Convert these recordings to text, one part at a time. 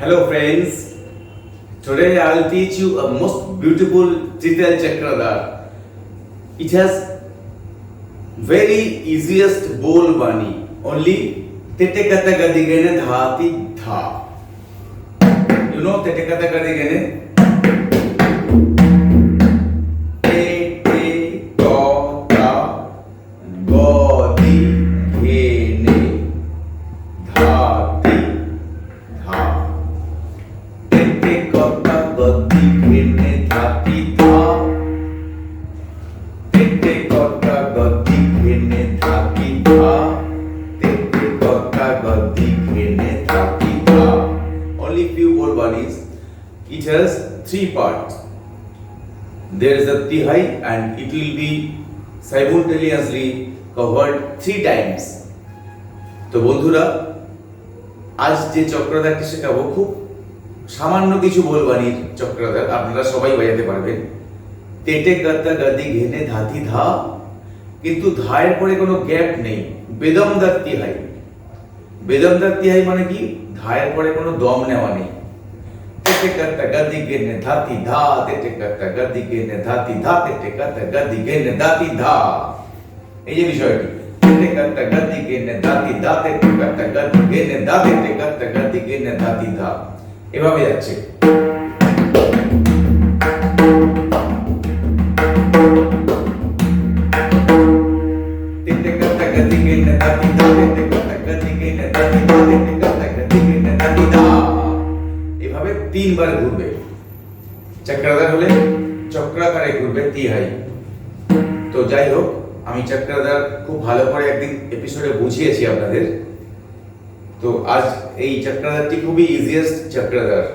Hello friends, today I will teach you a most beautiful Teentaal Chakradar. It has very easiest bol bani, only tete kata gadi gene dhati dha. You know tete kata gadi gene? Only few more bodies. It has three parts. There is a tihai and it will be simultaneously covered three times. তো বন্ধুরা, আজ যে চক্রধারটি শেখাবো খুব সামান্য কিছু বলবানির চক্রধার, আপনারা সবাই বাজাতে পারবেন। তেটে গাতা গাদি ঘেনে ধাতি ধা, কিন্তু ধায়ের পরে কোনো গ্যাপ নেই। বেদমদার তিহাই। বেদমদার তিহাই মানে কি? ধায়ের পরে কোনো দম নেওয়া নেই। তেটে গাতা গাদি ঘেনে ধাতি ধা, তেটে গাতা গাদি ঘেনে ধাতি ধা, তেটে গাতা গাদি ঘেনে ধাতি ধা। এই যে বিষয়টি, তেটে গাতা গাদি ঘেনে ধাতি ধা, তেটে গাতা গাদি ঘেনে ধা, তেটে গাতা গাদি ঘেনে ধাতি ধা। এভাবে যাচ্ছে। এভাবে তিনবার ঘুরবে। চক্রাধার হলে চক্রাকারে ঘুরবে তিহাই। তো যাই হোক, আমি চক্রাধার খুব ভালো করে একদিন এপিসোডে বুঝিয়েছি আপনাদের। তো আজ এই চক্রাধারটি খুবই ইজিয়েস্ট চক্রাধার।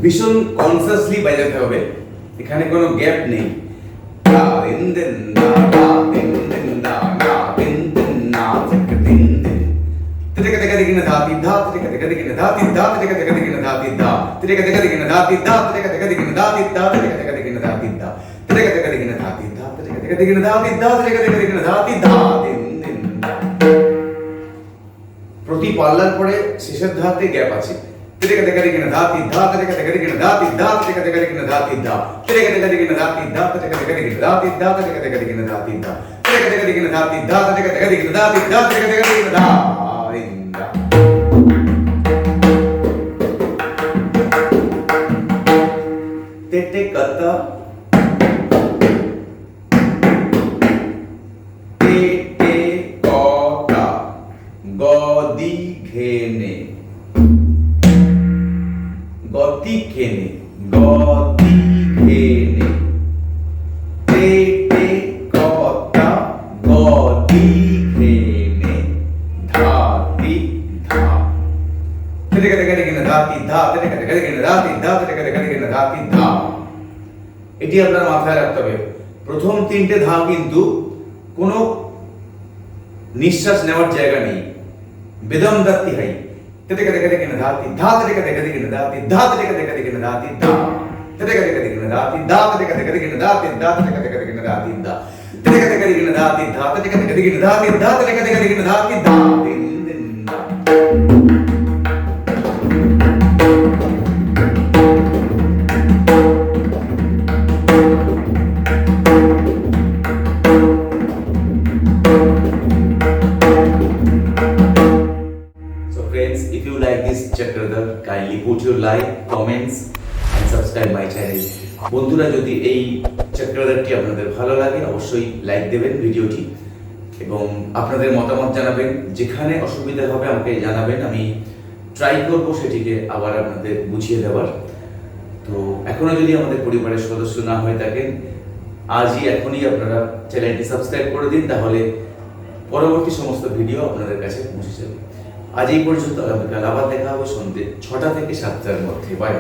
ভীষণ কনসিয়াসলি বাজাতে হবে, এখানে কোনো গ্যাপ নেই। প্রতি পাল্লার পরে শেষের ধাতে গ্যাপ আছে। তেটে কতা তেটে কতা গদি ঘেনে গতি ঘেনে গতি ঘেনে তেটে কতা গদি ঘেনে ধাতি ধা, তেটে কতা গদি ঘেনে ধাতি ধা, তেটে কতা গদি ঘেনে ধাতি ধা, তেটে কতা গদি ঘেনে ধাতি ধা। এটি আপনার মাথায় রাখতে হবে। প্রথম তিনটে ধা কিন্তু কোনো নিঃশ্বাস নেওয়ার জায়গা নেই। বেদমদার তিহাই। Tadeka deka deka nadati dha tadeka deka deka nadati dha tadeka deka deka nadati dha tadeka deka deka nadati dha tadeka deka deka nadati dha tadeka deka deka nadati dha tadeka deka deka nadati dha tadeka deka deka nadati dha tadeka deka deka nadati dha din din da. Friends, if you like this Chakradar, kindly put your like, comments and subscribe my channel. বন্ধুরা, যদি এই চক্রধারটি আপনাদের ভালো লাগে অবশ্যই like দেবেন ভিডিওটি এবং আপনাদের মতামত জানাবেন। যেখানে অসুবিধা হবে আমাকে জানাবেন, আমি ট্রাই করব সেটিকে আবার আপনাদের বুঝিয়ে দেওয়ার। তো এখনো যদি আমাদের পরিবারের সদস্য না হয়ে থাকেন, আজই এখনই আপনারা চ্যানেলটি সাবস্ক্রাইব করে দিন, তাহলে পরবর্তী সমস্ত ভিডিও আপনাদের কাছে পৌঁছে যাবে। আজ এই পর্যন্ত, আগামীকাল আবার দেখা হবে সন্ধ্যে 6টা থেকে 7টার মধ্যে। বাই।